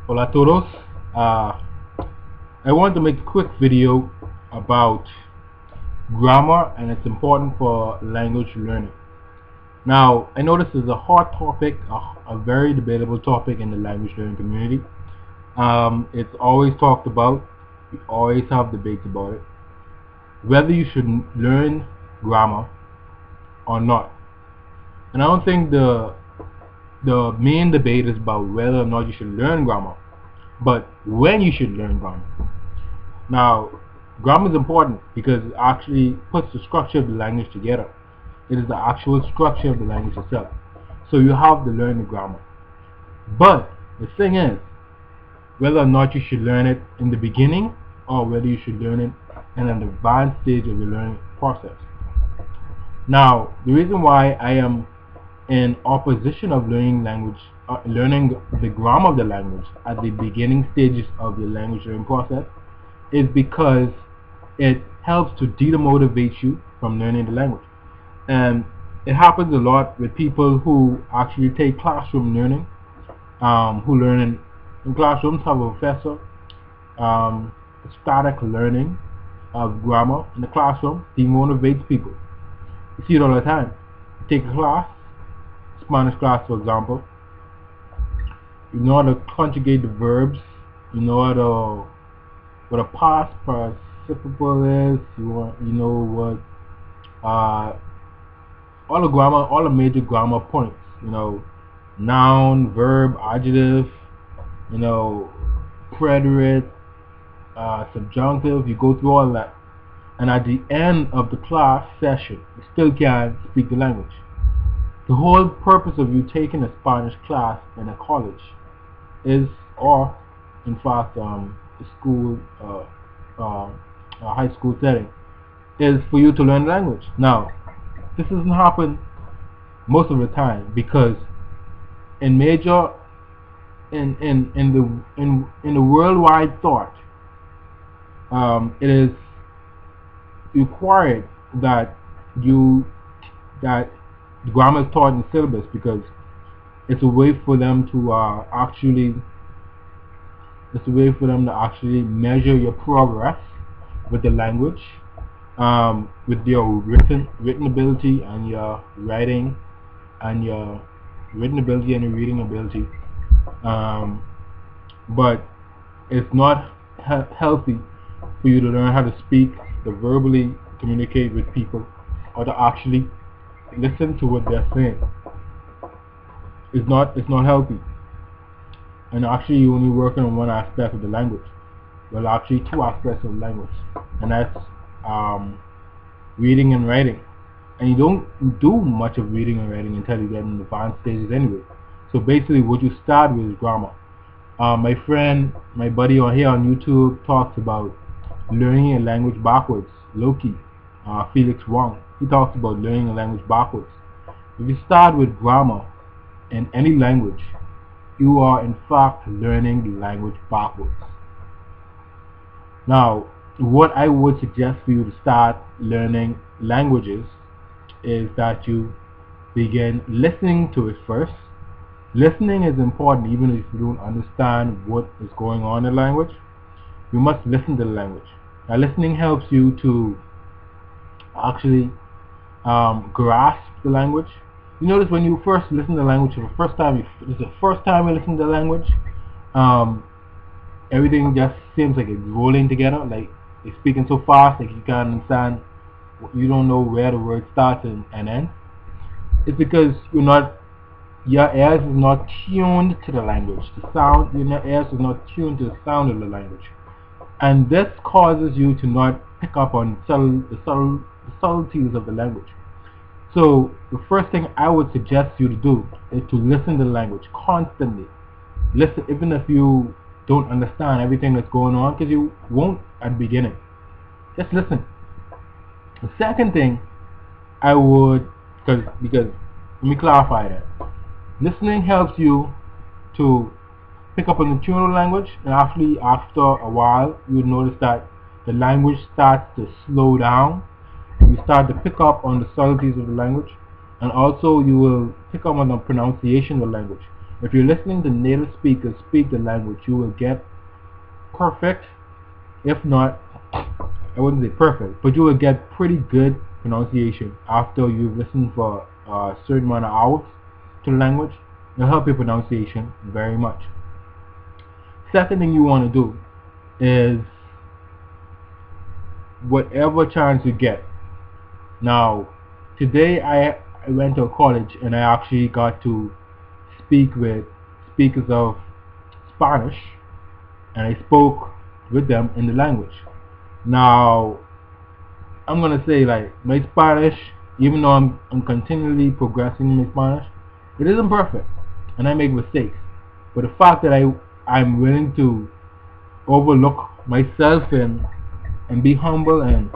Hola a todos. Uh, I want to make a quick video about grammar, and it's important for language learning. Now, I know this is a hot topic, a very debatable topic in the language learning community. It's always talked about. We always have debates about it. Whether you should learn grammar or not. And I don't think the main debate is about whether or not you should learn grammar, but when you should learn grammar. Now, grammar is important because it actually puts the structure of the language together. It is the actual structure of the language itself. So you have to learn the grammar. But the thing is, whether or not you should learn it in the beginning or whether you should learn it in an advanced stage of the learning process. Now, the reason why I am in opposition of learning the grammar of the language at the beginning stages of the language learning process is because it helps to demotivate you from learning the language. And it happens a lot with people who actually take classroom learning, who learn in classrooms, have a professor, static learning of grammar in the classroom demotivates people. You see it all the time. You take a class, Spanish class for example, you know how to conjugate the verbs, you know how to what a past participle is, you know what all the major grammar points, noun, verb, adjective, preterite, subjunctive, you go through all that. And at the end of the class session, you still can't speak the language. The whole purpose of you taking a Spanish class in a college is, or in fact, a school, a high school setting, is for you to learn language. Now, this doesn't happen most of the time because in the worldwide thought, it is required that grammar is taught in the syllabus because it's a way for them to actually measure your progress with the language, with your written ability and your writing and your written ability and your reading ability. But it's not healthy for you to learn how to speak, to verbally communicate with people, or to actually listen to what they're saying. It's not healthy. And actually you're only working on one aspect of the language. Well, actually two aspects of language, and that's reading and writing. And you don't do much of reading and writing until you get in the advanced stages anyway. So basically what you start with is grammar. My buddy on here on YouTube talks about learning a language backwards. Loki, Felix Wong, he talks about learning a language backwards. If you start with grammar in any language, you are in fact learning the language backwards. Now, what I would suggest for you to start learning languages is that you begin listening to it first. Listening is important even if you don't understand what is going on in the language. You must listen to the language. Now, listening helps you to actually grasp the language. You notice when you first listen to the language for the first time, it's the first time you listen to the language, everything just seems like it's rolling together, like it's speaking so fast, like you can't understand, you don't know where the word starts and ends. It's because your ears is not tuned to the language. Your ears is not tuned to the sound of the language. And this causes you to not pick up on the subtleties of the language. So the first thing I would suggest you to do is to listen to the language constantly. Listen, even if you don't understand everything that's going on, because you won't at the beginning. Just listen. The second thing I would, because let me clarify that. Listening helps you to pick up on the tune of the language, and actually after a while you would notice that the language starts to slow down. You start to pick up on the subtleties of the language, and also you will pick up on the pronunciation of the language. If you're listening to native speakers speak the language, you will get perfect, if not, I wouldn't say perfect, but you will get pretty good pronunciation after you've listened for a certain amount of hours to the language. It'll help your pronunciation very much. Second thing you want to do is whatever chance you get. Now, today I went to a college and I actually got to speak with speakers of Spanish, and I spoke with them in the language. Now, I'm gonna say, like, my Spanish, even though I'm continually progressing in my Spanish, it isn't perfect, and I make mistakes. But the fact that I'm willing to overlook myself and be humble and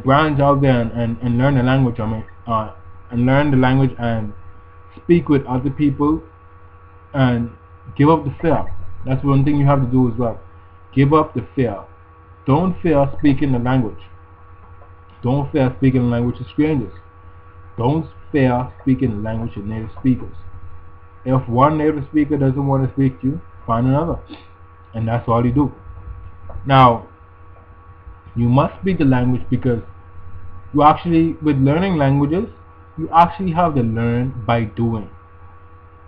branch out there and learn the language and speak with other people and give up the fear. That's one thing you have to do as well. Give up the fear. Don't fear speaking the language. Don't fear speaking the language to strangers. Don't fear speaking the language of native speakers. If one native speaker doesn't want to speak to you, find another. And that's all you do. Now, you must speak the language because you actually, with learning languages, you actually have to learn by doing.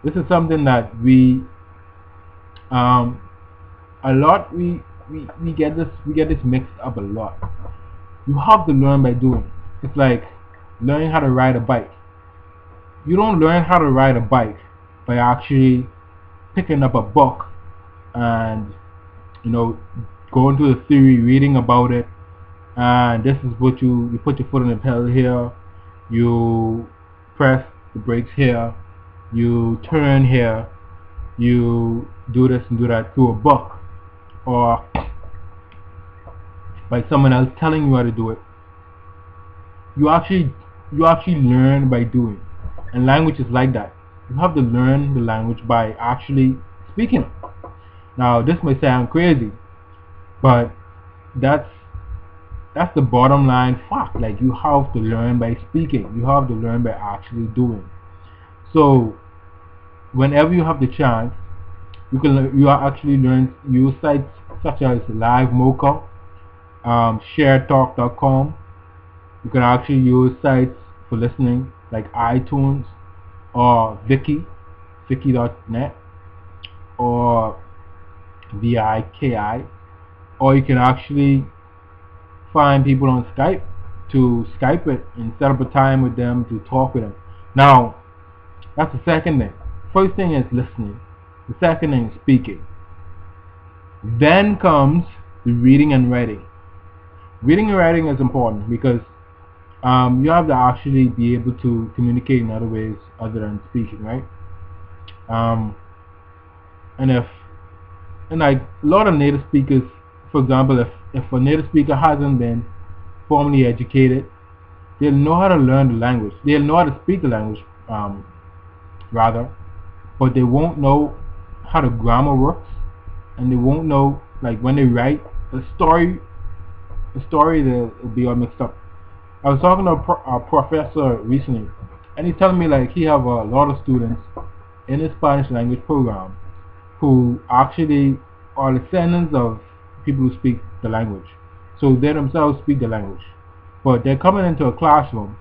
This is something that we get this mixed up a lot. You have to learn by doing. It's like learning how to ride a bike. You don't learn how to ride a bike by actually picking up a book and going through the theory, reading about it, and this is what you put your foot on the pedal here, you press the brakes here, you turn here, you do this and do that through a book or by someone else telling you how to do it. You actually learn by doing, and language is like that. You have to learn the language by actually speaking it. Now, this may sound crazy, but that's the bottom line fact. Like, you have to learn by speaking. You have to learn by actually doing. So whenever you have the chance, you actually use sites such as LiveMocha, ShareTalk.com. You can actually use sites for listening like iTunes or Viki.net or VIKI, or you can actually find people on Skype to Skype it and set up a time with them to talk with them. Now, that's the second thing. First thing is listening. The second thing is speaking. Then comes the reading and writing. Reading and writing is important because you have to actually be able to communicate in other ways other than speaking, right? And like a lot of native speakers, for example, if a native speaker hasn't been formally educated, they'll know how to learn the language. They'll know how to speak the language, rather, but they won't know how the grammar works, and they won't know, like, when they write a story, they'll be all mixed up. I was talking to a professor recently, and he's telling me, like, he have a lot of students in the Spanish language program who actually are descendants of people who speak the language. So they themselves speak the language, but they're coming into a classroom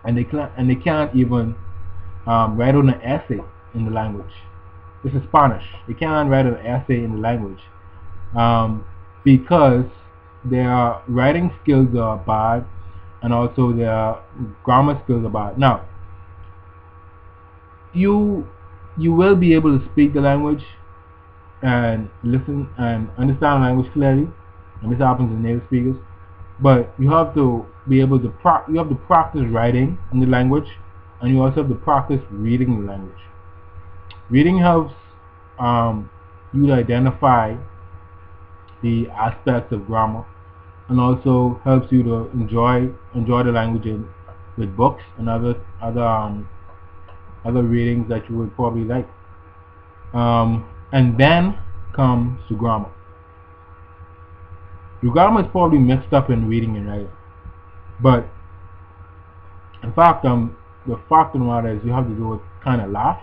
and they can't even write on an essay in the language. This is Spanish. They can't write an essay in the language because their writing skills are bad, and also their grammar skills are bad. Now, you will be able to speak the language and listen and understand the language clearly, and this happens in native speakers. But you have to be able to practice writing in the language, and you also have to practice reading the language. Reading helps you to identify the aspects of grammar, and also helps you to enjoy the language with books and other readings that you would probably like. And then comes the grammar. Your grammar is probably mixed up in reading and writing, but in fact, the fact of the matter is you have to do it kind of last.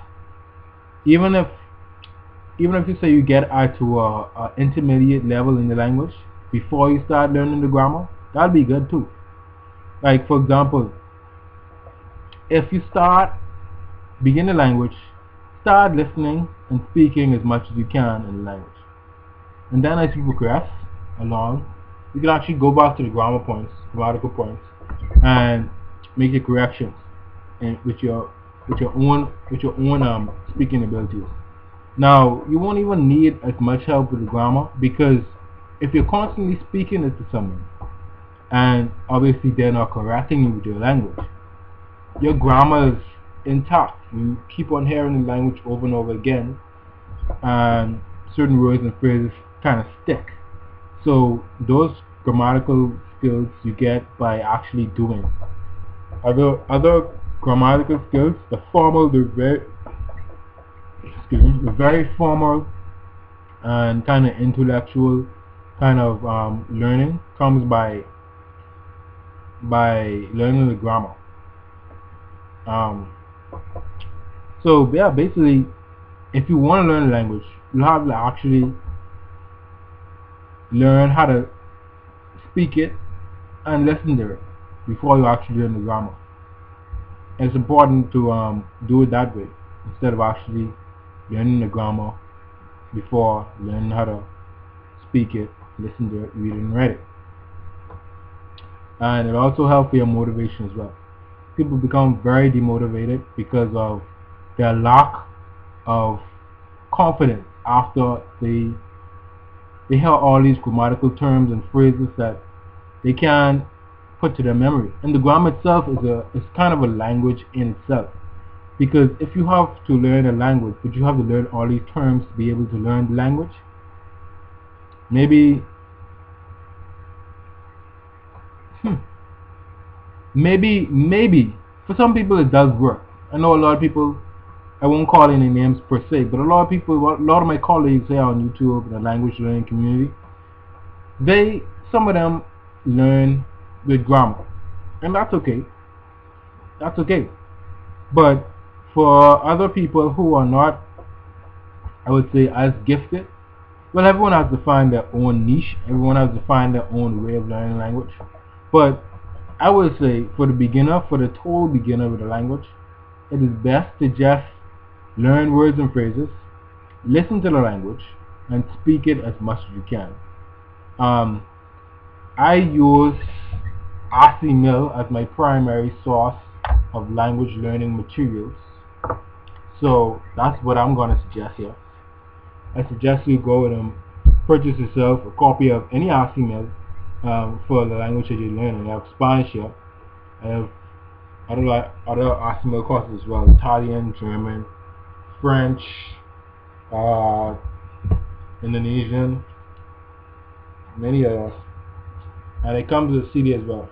Even if you say you get to a intermediate level in the language before you start learning the grammar, that'll be good too. Like for example, if you begin the language, start listening and speaking as much as you can in the language. And then as you progress along, you can actually go back to the grammatical points, and make your corrections and with your own speaking abilities. Now, you won't even need as much help with the grammar, because if you're constantly speaking it to someone and obviously they're not correcting you with your language, your grammar is intact. You keep on hearing the language over and over again, and certain words and phrases kind of stick. So those grammatical skills you get by actually doing. Other grammatical skills, the very formal and kind of intellectual kind of learning comes by learning the grammar. So yeah, basically, if you want to learn a language, you have to actually learn how to speak it and listen to it before you actually learn the grammar. And it's important to do it that way, instead of actually learning the grammar before learning how to speak it, listen to it, read it, and write it. And it also helps for your motivation as well. People become very demotivated because of their lack of confidence after they hear all these grammatical terms and phrases that they can put to their memory. And the grammar itself is kind of a language in itself, because if you have to learn a language, but you have to learn all these terms to be able to learn the language, maybe for some people it does work. I know a lot of people, I won't call any names per se, but a lot of my colleagues here on YouTube in the language learning community, some of them learn with grammar, and that's okay. But for other people who are not, I would say, as gifted, well, everyone has to find their own niche. Everyone has to find their own way of learning language. But I would say, for the total beginner with the language, it is best to just learn words and phrases, listen to the language, and speak it as much as you can. I use Mill as my primary source of language learning materials. So that's what I'm going to suggest here. I suggest you go and purchase yourself a copy of any Mill for the language that you're learning. I have Spanish here. I have other Mill courses as well: Italian, German, French, Indonesian, many others. And it comes with a CD as well.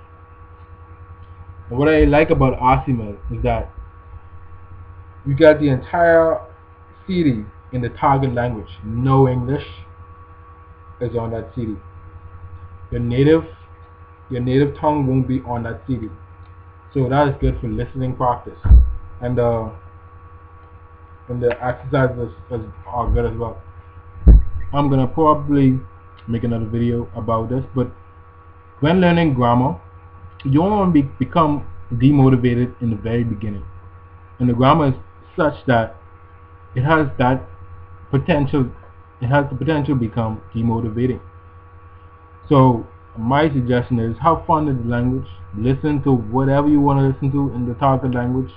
And what I like about Mill is that you got the entire CD in the target language. No English is on that CD. Your native tongue won't be on that CD. So that is good for listening practice. And the exercises are good as well. I'm gonna probably make another video about this, but when learning grammar, you don't want to become demotivated in the very beginning. And the grammar is such that it has that potential. It has the potential to become demotivating. So my suggestion is, have fun with the language. Listen to whatever you want to listen to in the target language.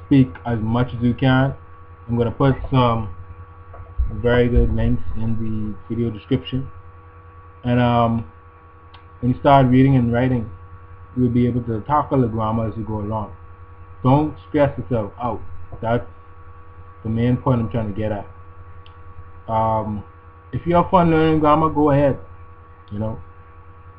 Speak as much as you can. I'm going to put some very good links in the video description. And when you start reading and writing, you'll be able to tackle the grammar as you go along. Don't stress yourself out. That's the main point I'm trying to get at. If you have fun learning grammar, go ahead,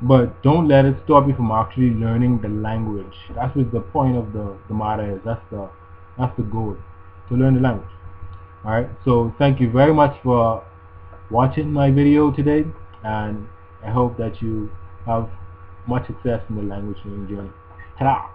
but don't let it stop you from actually learning the language. That's what the point of the matter is. That's the goal, to learn the language. Alright, so thank you very much for watching my video today, and I hope that you have much success in the language learning journey. Ta-da!